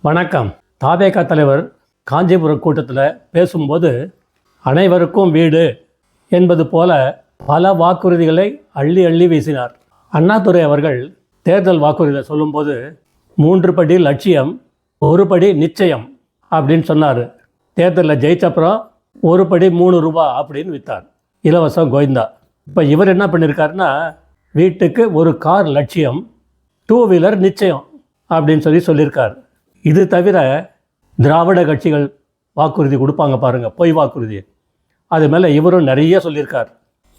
வணக்கம். தாவேகா தலைவர் காஞ்சிபுரம் கூட்டத்தில் பேசும்போது அனைவருக்கும் வீடு என்பது போல பல வாக்குறுதிகளை அள்ளி அள்ளி வீசினார். அண்ணாதுரை அவர்கள் தேர்தல் வாக்குறுதியை சொல்லும்போது 3 படி லட்சியம், 1 படி நிச்சயம் அப்படின்னு சொன்னார். தேர்தலில் ஜெயிச்சப்புறம் 1 படி 3 ரூபா அப்படின்னு விற்றார். இலவசம் கோவிந்தா. இப்போ இவர் என்ன பண்ணியிருக்காருன்னா, வீட்டுக்கு 1 கார் லட்சியம், 2 வீலர் நிச்சயம் அப்படின்னு சொல்லியிருக்கார். இது தவிர திராவிட கட்சிகள் வாக்குறுதி கொடுப்பாங்க பாருங்கள், பொய் வாக்குறுதி. அது மேலே இவரும் நிறைய சொல்லியிருக்கார்.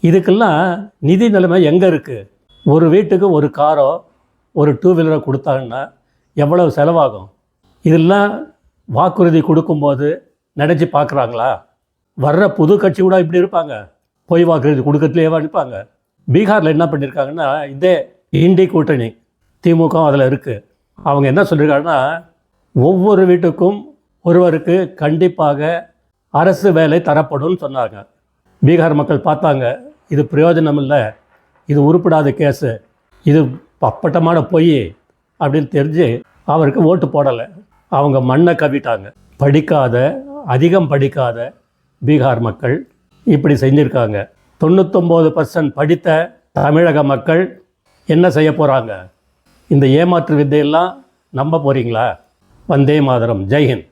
இதுக்கெல்லாம் நிதி நிலைமை எங்கே இருக்குது? ஒரு வீட்டுக்கு 1 காரோ 1 2 வீலரோ கொடுத்தாங்கன்னா எவ்வளவு செலவாகும்? இதெல்லாம் வாக்குறுதி கொடுக்கும்போது நினச்சி பார்க்குறாங்களா? வர்ற புது கட்சி கூட இப்படி இருப்பாங்க, பொய் வாக்குறுதி கொடுக்கறதுலேயே இருப்பாங்க. பீகாரில் என்ன பண்ணியிருக்காங்கன்னா, இதே இண்டி கூட்டணி திமுக அதில் இருக்குது. அவங்க என்ன சொல்லியிருக்காங்கன்னா, ஒவ்வொரு வீட்டுக்கும் ஒருவருக்கு கண்டிப்பாக அரசு வேலை தரப்படும்னு சொன்னாங்க. பீகார் மக்கள் பார்த்தாங்க, இது பிரயோஜனம் இல்லை, இது உருப்படாத கேஸு, இது அப்பட்டமான பொய் அப்படின்னு தெரிஞ்சு அவருக்கு ஓட்டு போடலை. அவங்க மண்ணை கவிட்டாங்க. அதிகம் படிக்காத பீகார் மக்கள் இப்படி செஞ்சுருக்காங்க. 99% படித்த தமிழக மக்கள் என்ன செய்ய போகிறாங்க? இந்த ஏமாற்று வித்தையெல்லாம் நம்ப போகிறீங்களா? வந்தே மாதரம். ஜெய்ஹிந்த்.